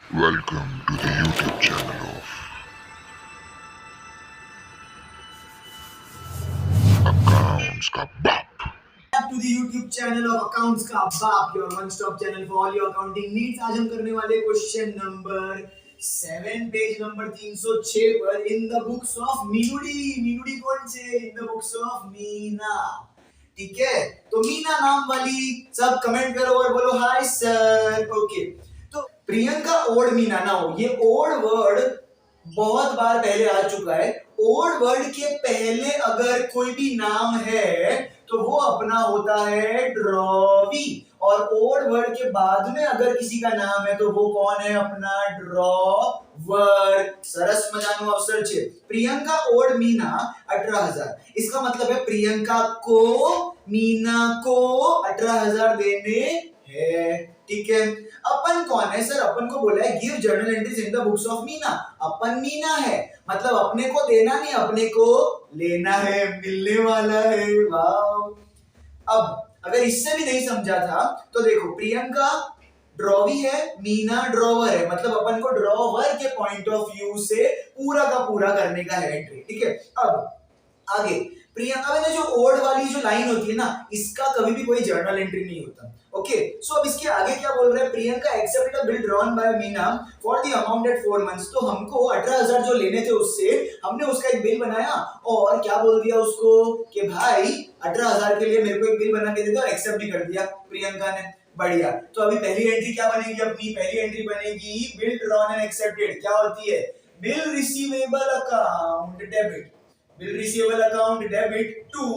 Welcome to the YouTube channel of Accounts का बाप। To the YouTube channel of Accounts का बाप, your one stop channel for all your accounting needs। आज हम करने वाले क्वेश्चन नंबर 7 पेज नंबर 306 पर इन द बुक्स ऑफ मीनूडी। मीनूडी कौन से? इन द बुक्स ऑफ मीना। ठीक है, तो मीना नाम वाली सब कमेंट करो और बोलो हाय सर। ओके, तो प्रियंका ओड मीना ना हो, ये ओड वर्ड बहुत बार पहले आ चुका है। ओड वर्ड के पहले अगर कोई भी नाम है तो वो अपना होता है ड्रॉवी, और ओड वर्ड के बाद में अगर किसी का नाम है तो वो कौन है? अपना ड्रॉवर। सरस मजानो अवसर छे। प्रियंका ओड मीना 18,000, इसका मतलब है प्रियंका को मीना को 18,000 देने हैं। ठीक है, अपन कौन है सर? अपन को बोला है give journal entries in the books of Meena. अपन मीना है, मतलब अपने को देना नहीं, अपने को लेना है, मिलने वाला है। वाह। अब अगर इससे भी नहीं समझा था तो देखो, प्रियंका ड्रॉवी है, मीना ड्रॉवर है, मतलब अपन को ड्रॉवर के पॉइंट ऑफ व्यू से पूरा का पूरा करने का है एंट्री। ठीक है, अब आगे प्रियंका में जो ओड वाली जो लाइन होती है ना, इसका कभी भी कोई जर्नल एंट्री नहीं होता। ओके, सो अब इसके आगे क्या बोल रहे हैं? Priyanka accepted a bill drawn by Meena for the amount at 4 months. तो हमको 18,000 जो लेने थे उससे हमने उसका एक बिल बनाया और क्या बोल दिया उसको कि भाई 18,000 के लिए मेरे को एक बिल बना के दे दो, और एक्सेप्ट भी कर दिया प्रियंका ने। बढ़िया। तो अभी पहली एंट्री क्या बनेगी? अपनी पहली एंट्री बनेगी बिल ड्रॉन एंड एक्सेप्टेड। क्या होती है? Bill receivable account debit, bill receivable account debit to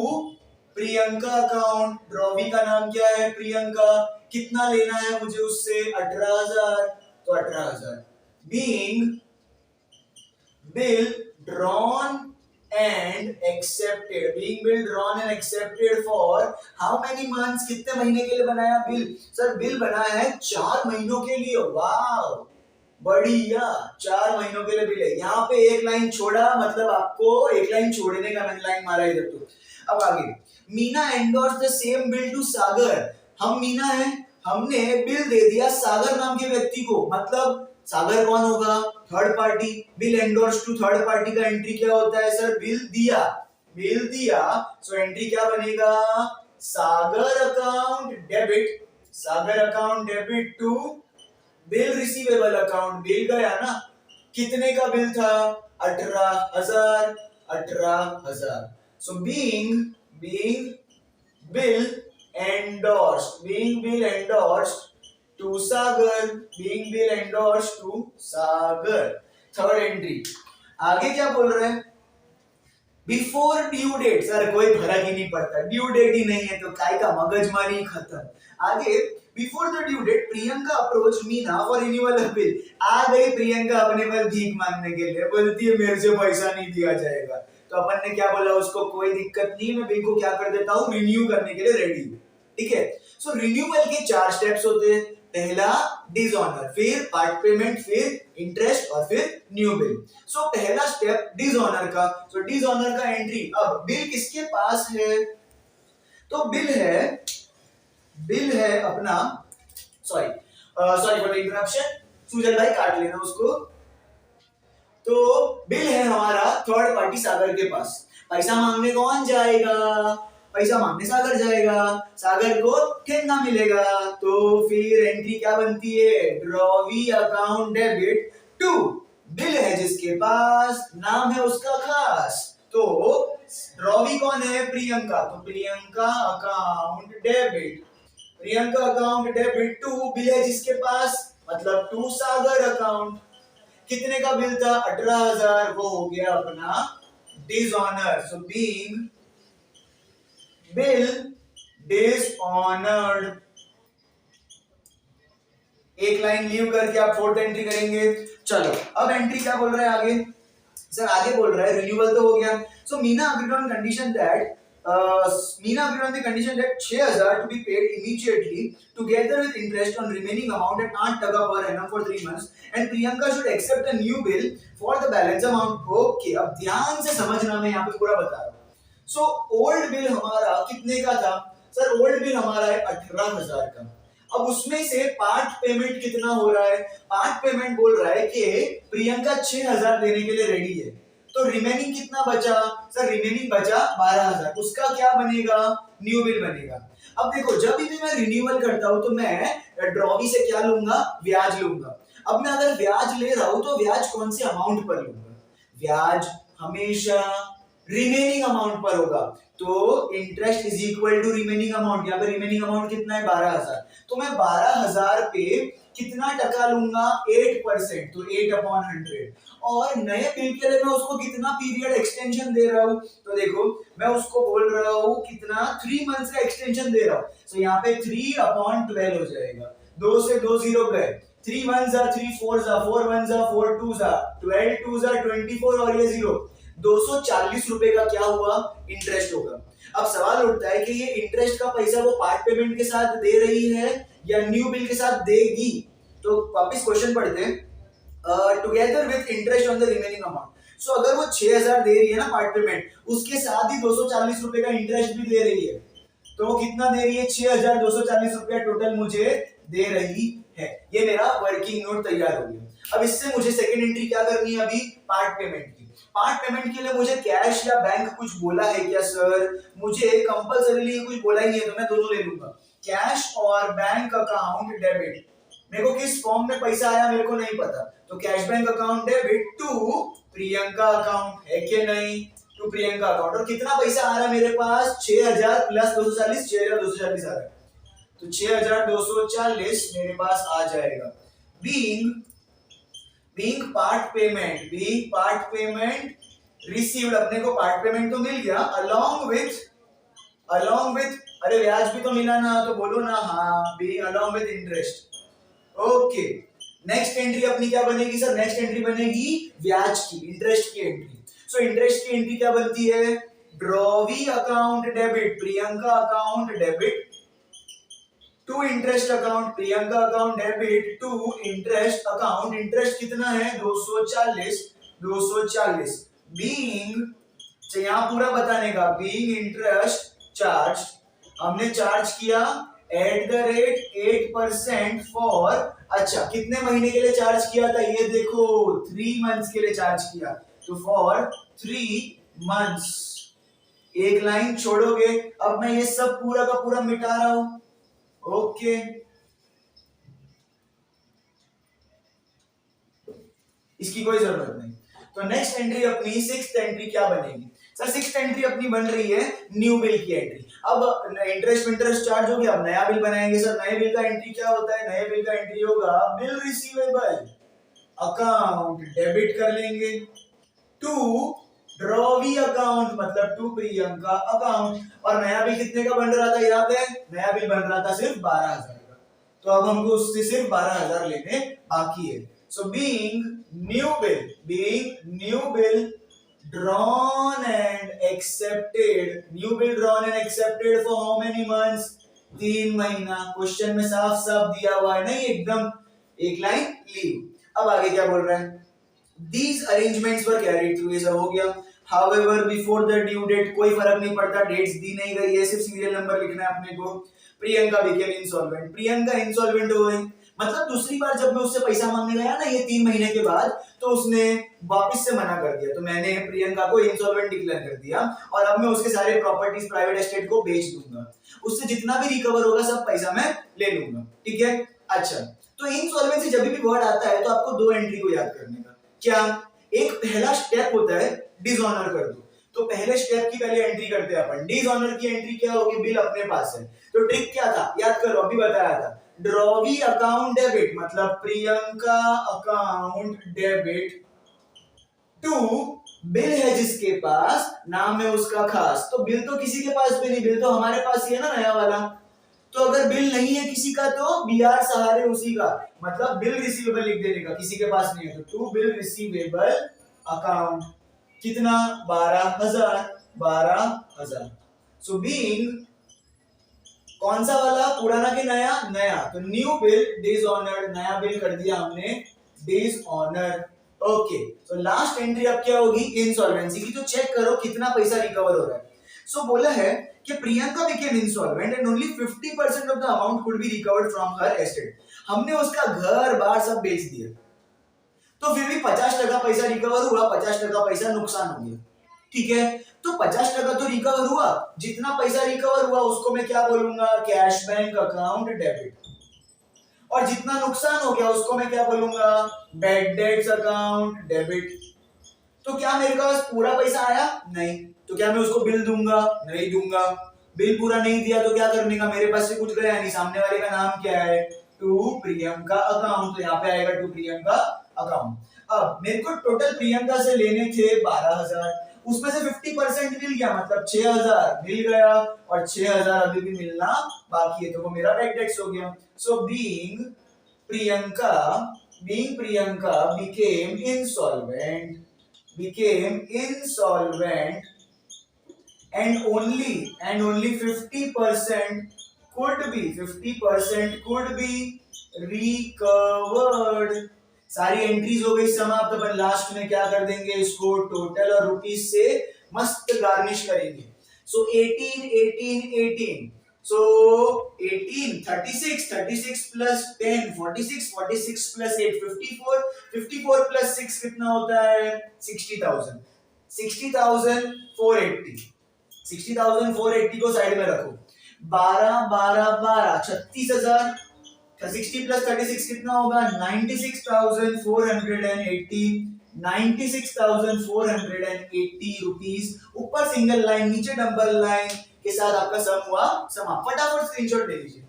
Priyanka account. Drawee का नाम क्या है? प्रियंका। कितना लेना है मुझे उससे? 18,000। तो 18,000 being bill drawn and accepted, being bill drawn and accepted for how many months? कितने महीने के लिए बनाया बिल? सर बिल बनाया है 4 महीनों के लिए। वाह, बढ़िया, 4 महीनों के लिए बिल है। यहाँ पे एक लाइन छोड़ा, मतलब आपको एक लाइन छोड़ने का मैंने लाइन मारा इधर। तो अब आगे, Meena endorse the same bill to Sagar. हम मीना है, हमने बिल दे दिया सागर नाम के व्यक्ति को, मतलब सागर कौन होगा? Third party. Bill endorse to third party का एंट्री क्या होता है सर? बिल दिया, बिल दिया। सो एंट्री क्या बनेगा? Sagar account debit, Sagar account debit to bill receivable account. Bill गया ना, कितने का बिल था? 18,000, 18,000। So being bill endorsed, being bill endorsed to Sagar, being bill endorsed to Sagar। Third entry आगे क्या बोल रहे हैं? Before due date. सर कोई फर्क ही नहीं पड़ता, ड्यू डेट ही नहीं है तो काय का मगजमारी खत्म। आगे, before the due date Priyanka approach Meena for renewal of bill. आ गई प्रियंका अपने पर भीख मांगने के लिए, बोलती है मेरे से पैसा नहीं दिया जाएगा। तो अपन ने क्या बोला उसको? कोई दिक्कत नहीं, मैं बिल को क्या कर देता हूँ? रिन्यू करने के लिए रेडी हूँ। ठीक है, सो रिन्यूअल के 4 स्टेप्स होते हैं। पहला डिसऑनर, फिर पार्ट पेमेंट, फिर इंटरेस्ट और फिर न्यू बिल। सो पहला स्टेप डिसऑनर का। सो डिसऑनर का एंट्री। अब बिल किसके पास है? तो बिल है अपना, सॉरी फॉर द इंटरप्शन, सुजन भाई काट लेना उसको। तो बिल है हमारा थर्ड पार्टी सागर के पास। पैसा मांगने कौन जाएगा? पैसा मांगने सागर जाएगा। सागर को ठेंगा मिलेगा, तो फिर एंट्री क्या बनती है? Drawee account debit to bill है जिसके पास, नाम है उसका खास। तो ड्रॉवी कौन है? प्रियंका। तो Priyanka account debit, Priyanka account debit to bill है जिसके पास, मतलब टू सागर अकाउंट। कितने का बिल था? 18,000। वो हो गया अपना डिसऑनर। सो बीइंग बिल डिसऑनर्ड। एक लाइन लीव करके आप फोर्थ एंट्री करेंगे। चलो अब एंट्री क्या बोल रहा है आगे? सर आगे बोल रहा है रिन्यूअल तो हो गया। So Meena agreed on condition that Meena agreed on the condition that 6,000 to be paid immediately together with interest on remaining amount at 8 टका per annum for 3 months, and Priyanka should accept a new bill for the balance amount. Okay, अब ध्यान से समझना, मैं यहाँ पे पूरा बता रहा हूँ। सो ओल्ड बिल हमारा कितने का था? सर ओल्ड बिल हमारा है 18,000 का। अब उसमें से पार्ट पेमेंट कितना हो रहा है? पार्ट पेमेंट बोल रहा है कि प्रियंका 6,000 देने के लिए रेडी है, तो रिमेनिंग कितना बचा? सर रिमेनिंग बचा 12,000, उसका क्या बनेगा? न्यू बिल बनेगा। अब देखो जब भी मैं रिन्यूअल करता हूं तो मैं ड्रॉवी से क्या लूंगा? ब्याज लूंगा। अब मैं अगर ब्याज ले रहा हूं तो ब्याज कौन से अमाउंट पर लूंगा? ब्याज हमेशा रिमेनिंग अमाउंट पर होगा, तो interest is equal to remaining amount. यहाँ पे रिमेनिंग अमाउंट कितना है? 12,000। तो मैं 12,000 पे कितना टका लूंगा? 8%, तो 8/100। और नए बिल के लिए मैं उसको कितना पीरियड एक्सटेंशन दे रहा हूँ? तो देखो मैं उसको बोल रहा हूँ कितना? 3 मंथ्स का एक्सटेंशन दे रहा हूँ। तो यहाँ पे 3/12 हो जाएगा। 2 से 2 जीरो गए, 3 1s are 3 4s are 4 1s are 4 2s are 12 2s are 24 और ये जीरो। 240 रुपए का क्या हुआ? इंटरेस्ट होगा। अब सवाल उठता है कि ये इंटरेस्ट का पैसा वो पार्ट पेमेंट के साथ दे रही है या न्यू बिल के साथ देगी? तो वापस क्वेश्चन पढ़ते हैं, together with interest on the remaining amount. So अगर वो 6,000 दे रही है ना पार्ट पेमेंट, उसके साथ ही 240 रुपए का इंटरेस्ट भी दे रही है, तो वो कितना दे रही है? 6,240 रुपया टोटल मुझे दे रही है। ये मेरा वर्किंग नोट तैयार हो गया। अब इससे मुझे सेकंड एंट्री क्या करनी है? अभी पार्ट पेमेंट की। पार्ट पेमेंट के लिए मुझे कैश या बैंक कुछ बोला है क्या? सर मुझे कंपल्सरीली कुछ बोला ही नहीं है, तो मैं दोनों ले लूंगा, कैश और बैंक अकाउंट डेबिट। मेरे को किस फॉर्म में पैसा आया मेरे को नहीं पता, तो cash bank account debit to Priyanka account, है कि नहीं? To Priyanka account. और कितना पैसा आ रहा है मेरे पास? 6,000 प्लस 240, 6,240 आ रहा है, तो 6,240 मेरे पास आ जाएगा। बीइंग पार्ट पेमेंट रिसीव्ड, अपने को पार्ट पेमेंट तो मिल गया, अलोंग विथ अरे ब्याज भी तो मिला ना, तो बोलो ना हाँ, being along with interest. Okay, next entry अपनी क्या बनेगी सर? नेक्स्ट एंट्री बनेगी ब्याज की, इंटरेस्ट की एंट्री। सो इंटरेस्ट की एंट्री क्या बनती है? Drawee account debit Priyanka account debit to interest account Priyanka account debit to interest account. Interest कितना है? 240। बीइंग, यहाँ पूरा बताने का, बीइंग इंटरेस्ट चार्ज, हमने चार्ज किया एट द रेट 8% फॉर, अच्छा कितने महीने के लिए चार्ज किया था? ये देखो 3 मंथ्स के लिए चार्ज किया, तो फॉर 3 मंथ्स। एक लाइन छोड़ोगे, अब मैं ये सब पूरा का पूरा मिटा रहा हूं। ओके, इसकी कोई जरूरत नहीं। तो नेक्स्ट एंट्री अपनी सिक्स्थ एंट्री क्या बनेगी? सर सिक्स्थ एंट्री अपनी बन रही है न्यू बिल की एंट्री। अब इंटरेस्ट चार्ज हो गया, अब नया बिल बनाएंगे। सर नए बिल का एंट्री क्या होता है? नए बिल का एंट्री होगा बिल रिसीवेबल अकाउंट डेबिट कर लेंगे टू ड्रॉवी अकाउंट, मतलब टू प्रियंका अकाउंट। और नया बिल कितने का बन रहा था याद है? नया बिल बन रहा था सिर्फ 12,000 का, तो अब हमको उससे सिर्फ 12,000 लेने बाकी है। So being new bill drawn and accepted for how many months? 3 महीना। क्वेश्चन में साफ साफ दिया हुआ है, नहीं एकदम एक लाइन लीव। अब आगे क्या बोल रहा है? These arrangements were carried through, ये सब हो गया। However, before the due date, कोई फर्क नहीं पड़ता, डेट्स दी नहीं गई है, सिर्फ सीरियल नंबर लिखना है अपने को। Priyanka became insolvent, Priyanka insolvent हो गई। मतलब दूसरी बार जब मैं उससे पैसा मांगने गया ना ये 3 महीने के बाद, तो उसने वापस से मना कर दिया, तो मैंने प्रियंका को इंसॉल्वेंट डिक्लेयर कर दिया और अब मैं उसके सारे प्रॉपर्टीज प्राइवेट एस्टेट को बेच दूंगा। उससे जितना भी रिकवर होगा सब पैसा मैं ले लूंगा, ठीक है? अच्छा, तो इंसॉल्वेंसी जब भी वर्ड आता है तो आपको 2 एंट्री को याद करने का। क्या? एक पहला स्टेप होता है डिसऑनर कर दो, तो पहले स्टेप की पहले एंट्री करते हैं अपन। डिसऑनर की एंट्री क्या होगी? बिल अपने पास है, तो ट्रिक क्या था याद करो, अभी बताया था। ड्रॉवी अकाउंट डेबिट, मतलब Priyanka account debit to bill है जिसके पास, नाम है उसका खास। तो बिल तो किसी के पास भी नहीं, बिल तो हमारे पास ही है ना नया वाला। तो अगर बिल नहीं है किसी का तो बीआर सहारे उसी का, मतलब बिल रिसीवेबल लिख देने का, किसी के पास नहीं है तो टू बिल रिसीवेबल अकाउंट। कितना? 12,000। सो बीइंग, कौन सा वाला? पुराना के नया? नया, तो न्यू बिल डिसऑनर्ड, नया बिल कर दिया हमने डिसऑनर। ओके, तो लास्ट एंट्री अब क्या होगी? इंसॉल्वेंसी की। तो चेक करो कितना पैसा रिकवर हो रहा है। सो बोला है कि Priyanka became insolvent and only 50% of the amount could be recovered from her estate. हमने उसका घर बार सब बेच दिया, तो फिर भी 50% पैसा रिकवर हुआ, 50% पैसा नुकसान हो गया, ठीक है। तो 50% तो रिकवर हुआ, जितना पैसा रिकवर हुआ उसको मैं क्या बोलूंगा, कैश बैंक अकाउंट डेबिट, और जितना नुकसान हो गया उसको मैं क्या बोलूंगा, बैड डेट्स अकाउंट डेबिट। तो क्या मेरे पास पूरा पैसा आया? नहीं। तो क्या मैं उसको बिल दूंगा? नहीं दूंगा। बिल पूरा नहीं दिया तो क्या करने का, मेरे पास से कुछ गया नहीं। सामने वाले का नाम क्या है, टू प्रियंका अकाउंट, तो यहाँ पे आएगा टू प्रियंका अकाउंट। अब मेरे को टोटल प्रियंका से लेने थे 12,000, उसमें से 50% मिल गया, मतलब 6,000 मिल गया, और 6,000 अभी भी मिलना बाकी है, तो वो मेरा बैड डेट्स हो गया। So being Priyanka became insolvent and only 50% could be recovered। सारी एंट्रीज हो गई समाप्त। अपन लास्ट में क्या कर देंगे, इसको टोटल और रुपीस से मस्त गार्निश करेंगे। सो 18 सो 18 36 प्लस 10 46 प्लस 8 54 प्लस 6 कितना होता है, 60,000 60,480 को साइड में रखो। 12 36,000, 60 प्लस 36 कितना होगा, 96,480 रुपीस। ऊपर सिंगल लाइन, नीचे डबल लाइन के साथ आपका सम हुआ समाप्त। फटाफट स्क्रीनशॉट ले लीजिए।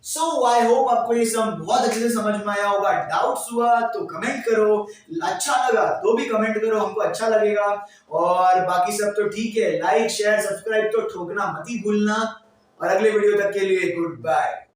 सो आई होप आपको ये सम बहुत अच्छे से समझ में आया होगा। डाउट्स हुआ तो कमेंट करो, अच्छा लगा तो भी कमेंट करो, हमको अच्छा लगेगा। और बाकी सब तो ठीक है, लाइक शेयर सब्सक्राइब तो ठोकना मत ही भूलना। और अगले वीडियो तक के लिए गुड बाय।